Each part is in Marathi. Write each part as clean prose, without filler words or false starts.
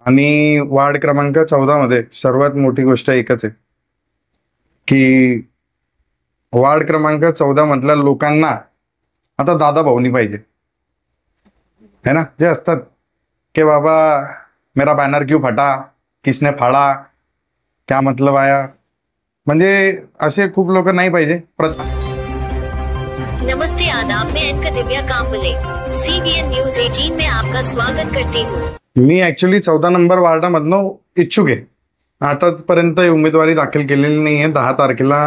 आणि वार्ड क्रमांक 14 मध्ये सर्वात मोठी गोष्ट एकच आहे की वार्ड क्रमांक 14 मधल्या लोकांना आता दादा भाऊनी पाहिजे है ना, जे असतात की बाबा मेरा बॅनर क्यों फटा, किसने फाड़ा, क्या मतलब आया, म्हणजे असे खूप लोक नाही पाहिजे. नमस्ते, आदाब. मैं एंकर दिव्या कांबले CBN न्यूज 18 में आपका स्वागत करती हूँ. मी ऍक्च्युली 14 नंबर वार्डामधनं इच्छुक आहे. आतापर्यंत उमेदवारी दाखल केलेली नाही आहे. 10 तारखेला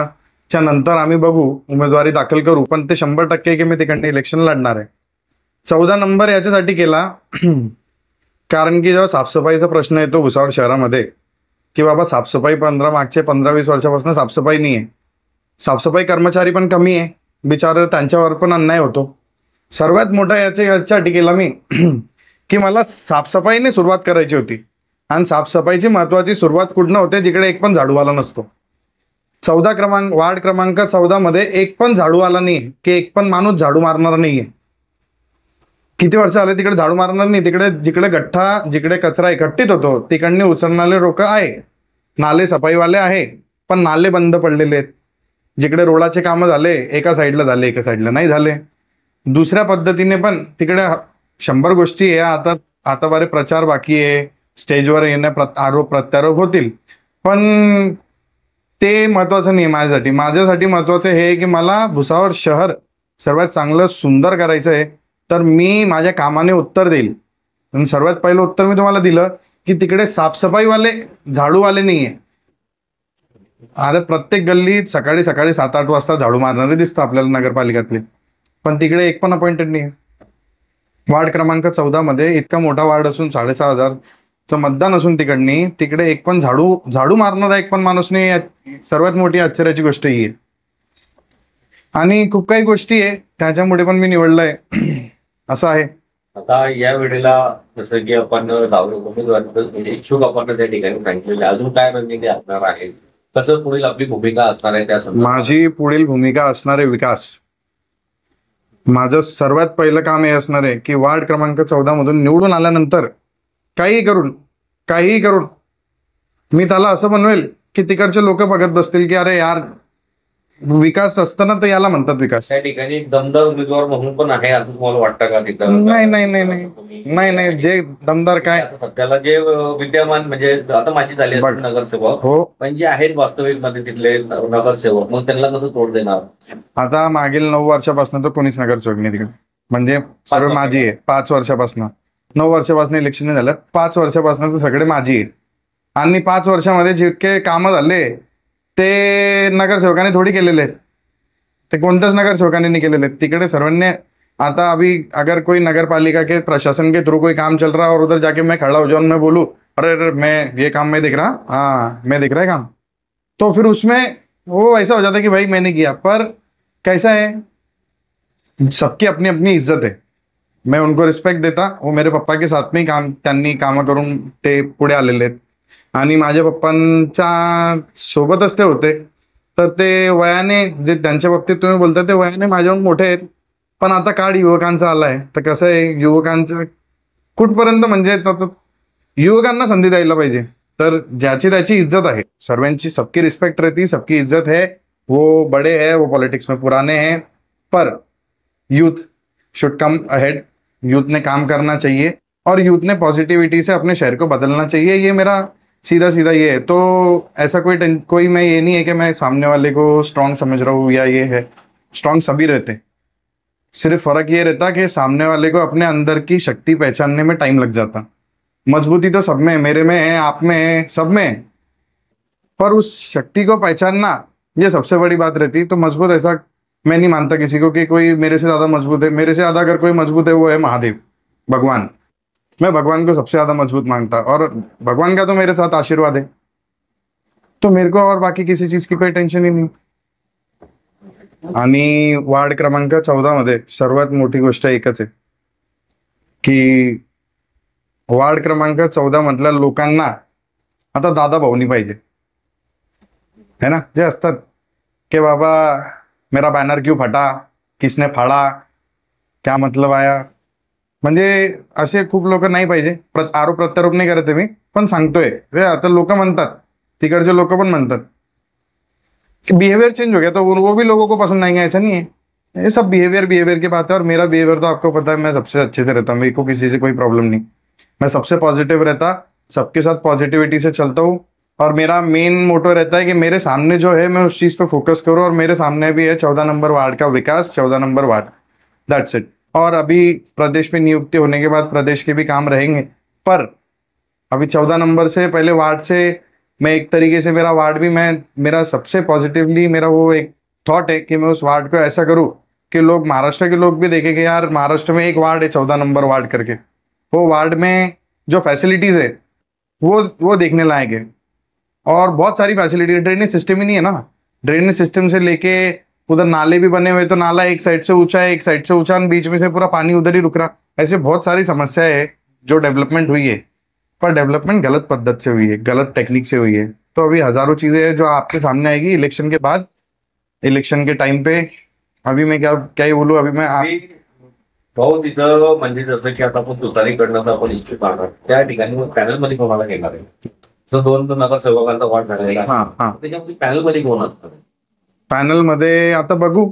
च्या नंतर आम्ही बघू, उमेदवारी दाखल करू, पण ते 100% की मी तिकडनं इलेक्शन लढणार आहे. 14 नंबर याच्यासाठी केला कारण की जेव्हा साफसफाईचा प्रश्न येतो भुसावळ शहरामध्ये की बाबा साफसफाई मागचे 15-20 वर्षापासून साफसफाई नाही आहे. साफसफाई कर्मचारी पण कमी आहे, बिचारे त्यांच्यावर पण अन्याय होतो. सर्वात मोठा याच्यासाठी केला मी की मला साफसफाईने सुरुवात करायची होती. आणि साफसफाईची महत्वाची सुरुवात कुठनं होते, जिकडे एक पण झाडूवाला नसतो. 14 वार्ड क्रमांक 14 मध्ये एक पण झाडूवाला नाही, की एक पण माणूस झाडू मारणार नाहीये. किती वर्ष आले तिकडे झाडू मारणार नाही. तिकडे जिकडे गठ्ठा, जिकडे कचरा एकत्रित होतो तिकडने उचलणारे लोक आहे. नाले सफाईवाले आहे, पण नाले बंद पडलेले आहेत. जिकडे रोडाचे कामं झाले एका साईडला झाले, एका साईडला नाही झाले. दुसऱ्या पद्धतीने पण तिकडे 100 गोष्टी आहे. आता बारे प्रचार बाकी आहे, स्टेजवर येण्या आरोप प्रत्यारोप होतील, पण ते महत्वाचं नाही माझ्यासाठी. माझ्यासाठी महत्वाचं हे की मला भुसावळ शहर सर्वात चांगलं सुंदर करायचं आहे. तर मी माझ्या कामाने उत्तर देईल. आणि सर्वात पहिलं उत्तर मी तुम्हाला दिलं की तिकडे साफसफाईवाले झाडूवाले नाही आहे. आता प्रत्येक गल्लीत सकाळी 7-8 वाजता झाडू मारणारे दिसतं आपल्याला नगरपालिकेतले, पण तिकडे एक पण अपॉइंटेड नाही आहे. वार्ड क्रमांक 14 मध्ये इतका मोठा वार्ड असून 6,500चं मतदान असून तिकडे एक पण झाडू मारणारा एक पण माणूस नाही. सर्वात मोठी आश्चर्याची गोष्ट ही आहे. आणि खूप काही गोष्टी आहे त्याच्यामुळे पण मी निवडलंय असं आहे. आता या वेळेला जसं की आपण उमेदवारी इच्छुक आपण त्या ठिकाणी सांगितलेले, अजून काय रणनीती असणार आहे, कसं पुढील आपली भूमिका असणार आहे त्या संदर्भात? माझी पुढील भूमिका असणार आहे विकास. माझं सर्वात पहिलं काम हे असणार आहे की वार्ड क्रमांक 14 मधून निवडून आल्यानंतर काहीही करून मी त्याला असं बनवेल की तिकडचे लोक बघत बसतील की अरे यार, विकास असताना तर याला म्हणतात विकास. त्या ठिकाणी एक दमदार उमेदवार म्हणून पण आहे असं तुम्हाला वाटतं का तिथं? नाही, जे दमदार काय, त्याला जे विद्यमान म्हणजे आता माझी झाली नगरसेवक हो, पण जे आहेत वास्तविक मध्ये तिथले नगरसेवक, मग त्यांना कसं तोड देणार? आता मागील 9 वर्षापासून तर कोणीच नगरसेवक नाही तिकडे, म्हणजे सर्व माझी आहे. 5 वर्षापासून, 9 वर्षापासून इलेक्शन नाही झालं, 5 वर्षापासून तर सगळे माझी आहेत. आणि 5 वर्षामध्ये जितके कामं झाले ते नगरसेवकांनी थोडी केलेले आहेत. ते कोणत्याच नगरसेवकांनी नाही केलेले आहेत. तिकडे सर्वांनी आता अभी अगर कोई नगरपालिका के प्रशासन के थ्रू कोई काम चल रहा है और उधर जाके मैं खड़ा हो जाऊं, मैं बोलूं अरे मैं ये काम मैं दिख रहा, हाँ मैं दिख रहा है काम, तो फिर उसमें वो ऐसा हो जाता है कि भाई मैंने किया. पर कैसा है, सबकी अपनी अपनी इज्जत है. मैं उनको रिस्पेक्ट देता. वो मेरे पप्पा के साथ में त्यांनी कामं करून ते पुढे आलेले आहेत आणि माझ्या पप्पांच्या सोबतच ते होते. तर ते वयाने, जे त्यांच्या बाबतीत तुम्ही बोलता ते वयाने माझ्याहून मोठे आहेत. पण आता काळ युवकांचा आलाय, तर कसं आहे, युवकांचं कुठपर्यंत म्हणजे युवकांना संधी द्यायला पाहिजे. तर ज्याची त्याची इज्जत आहे, सर्वांची सबकी रिस्पेक्ट रहती, सबकी इज्जत है. वो बड़े हैं, वो पॉलिटिक्स में पुराने हैं, पर youth should come ahead. Youth ने काम करना चाहिए और यूथ ने पॉजिटिविटी से अपने शहर को बदलना चाहिए. ये मेरा सीधा ये है. तो ऐसा कोई मैं ये नहीं है कि मैं सामने वाले को स्ट्रांग समझ रहा हूँ या ये है. स्ट्रांग सभी रहते, सिर्फ फर्क ये रहता कि सामने वाले को अपने अंदर की शक्ति पहचानने में टाइम लग जाता. मजबूती तो सब में, मेरे में है, आप में है, सब में है, पर उस शक्ति को पहचानना ये सबसे बड़ी बात रहती. तो मजबूत ऐसा मैं नहीं मानता किसी को कि कोई मेरे से ज्यादा मजबूत है. मेरे से ज्यादा अगर कोई मजबूत है वो है महादेव, भगवान. मैं भगवान को सबसे ज्यादा मजबूत मांगता और भगवान का तो मेरे साथ आशीर्वाद है. तो मेरे को और बाकी किसी चीज की कोई टेंशन ही नहीं. आणि वार्ड क्रमांक 14 मध्ये सर्वात मोठी गोष्ट एकच आहे की वार्ड क्रमांक 14 मधल्या लोकांना आता दादा भाऊनी पाहिजे है ना, जे असतात की बाबा मेरा बैनर क्यों फटा, किसने फाड़ा, क्या मतलब आया, म्हणजे असे खूप लोक नाही पाहिजे. आरोप प्रत्यारोप नहीं करते मी, पण सांगतोय आता लोक म्हणतात, तिकडचे लोक पण म्हणतात कि बिहेवियर चेंज हो गया, तो वो भी लोगों को पसंद आएंगे, ऐसा नहीं है. ये सब बिहेवियर की बात है. और मेरा बिहेवियर तो आपको पता है, मैं सबसे अच्छे से रहता हूँ, मेरे को किसी से कोई प्रॉब्लम नहीं. मैं सबसे पॉजिटिव रहता, सबके साथ पॉजिटिविटी से चलता हूँ. और मेरा मेन मोटो रहता है कि मेरे सामने जो है मैं उस चीज पे फोकस करूँ. और मेरे सामने भी है 14 नंबर वार्ड का विकास, 14 नंबर वार्ड, दैट्स इट. और अभी प्रदेश में नियुक्ति होने के बाद प्रदेश के भी काम रहेंगे, पर अभी 14 नंबर से पहले वार्ड से मैं एक तरीके से मेरा वार्ड भी मेरा सबसे पॉजिटिवली मेरा वो एक थॉट है कि मैं उस वार्ड को ऐसा करूँ कि लोग, महाराष्ट्र के लोग भी देखें कि यार महाराष्ट्र में एक वार्ड है 14 नंबर वार्ड करके, वो वार्ड में जो फैसिलिटीज है वो देखने लायक है. और बहुत सारी फैसिलिटी, ड्रेनेज सिस्टम ही नहीं है ना. ड्रेनेज सिस्टम से लेके उधर नाले भी बने हुए, तो नाला एक साइड से ऊंचा है, एक साइड से ऊंचा, बीच में से पूरा पानी उधर ही रुक रहा. ऐसे बहुत सारी समस्याएं है जो डेवलपमेंट हुई है, पर डेवलपमेंट गलत पद्धति से हुई है, गलत टेक्निक से हुई है. तो अभी हजारों चीजें हैं जो आपके सामने आएगी इलेक्शन के बाद, इलेक्शन के टाइम पे. अभी मैं क्या ही बोलूं, अभी मैं भाऊ तिथं म्हणजे जसं की आता आपण तुतारीकडनं तर आपण इच्छुक आहात, त्या ठिकाणी मग पॅनलमध्ये कोणाला घेणार आहे? तर 2 नगरसेवकांचा वाढ झालेला आहे, त्याच्यामध्ये पॅनलमध्ये कोण असणार? पॅनल मध्ये आता बघू,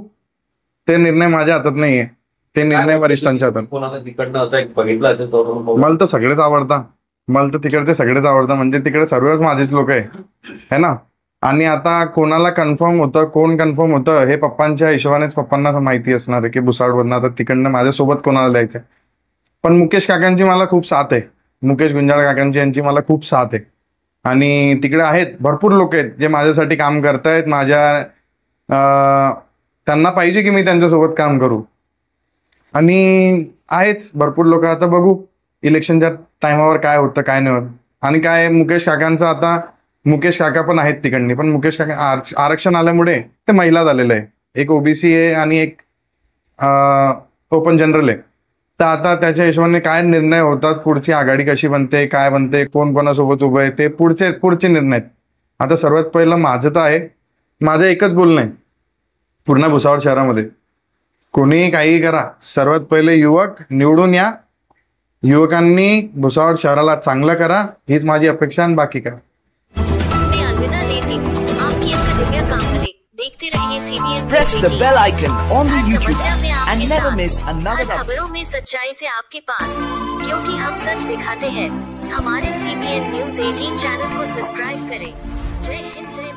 ते निर्णय माझ्या हातात नाहीये, ते निर्णय वरिष्ठांच्या हातात. कोणाला तिकडनं असं एक बघितलं असेल तर मला तर सगळेच आवडता, मला तर तिकडचे सगळेच आवडतं. म्हणजे तिकडे सर्वच माझेच लोक आहे ना. आणि आता कोणाला कन्फर्म होतं, कोण कन्फर्म होतं, हे पप्पांच्या हिशोबानेच पप्पांना माहिती असणार आहे की भुसावळमधनं आता तिकडनं माझ्यासोबत कोणाला द्यायचं. पण मुकेश काकांची मला खूप साथ आहे, मुकेश गुंजाळ काकांची, यांची मला खूप साथ आहे. आणि तिकडे आहेत भरपूर लोक आहेत जे माझ्यासाठी काम करतायत. त्यांना पाहिजे की मी त्यांच्यासोबत काम करू, आणि आहेच भरपूर लोक. आता बघू इलेक्शनच्या टायमावर काय होतं काय नाही होत. आणि काय मुकेश काकांचं, आता मुकेश काका पण आहेत तिकडनी, पण मुकेश काका आरक्षण आल्यामुळे ते महिला झालेलं आहे, एक ओबीसी आहे आणि एक ओपन जनरल आहे. तर आता त्याच्या हिशोबाने काय निर्णय होतात, पुढची आघाडी कशी बनते, काय बनते, कोण कोणासोबत उभं आहे, ते पुढचे निर्णय आहेत. आता सर्वात पहिलं माझं तर आहे, माझं एकच बोलणं आहे पूर्ण भुसावळ शहरामध्ये, कोणी काही करा, सर्वात पहिले युवक निवडून या, युवकांनी भुसावळ शहराला चांगलं करा, हीच माझी अपेक्षा आहे. बाकी काय मैं अलविदा लेती हूँ. आपकी एक दिव्या कांबले देखते रहिए CBN Press the bell icon on the her YouTube समस्या में app आपके and never साथ. miss another हर खबरों में सच्चाई से आपके पास, क्योंकि हम सच दिखाते हैं. हमारे CBN News 18 चैनल को सब्सक्राइब करें. जय हिंद, जय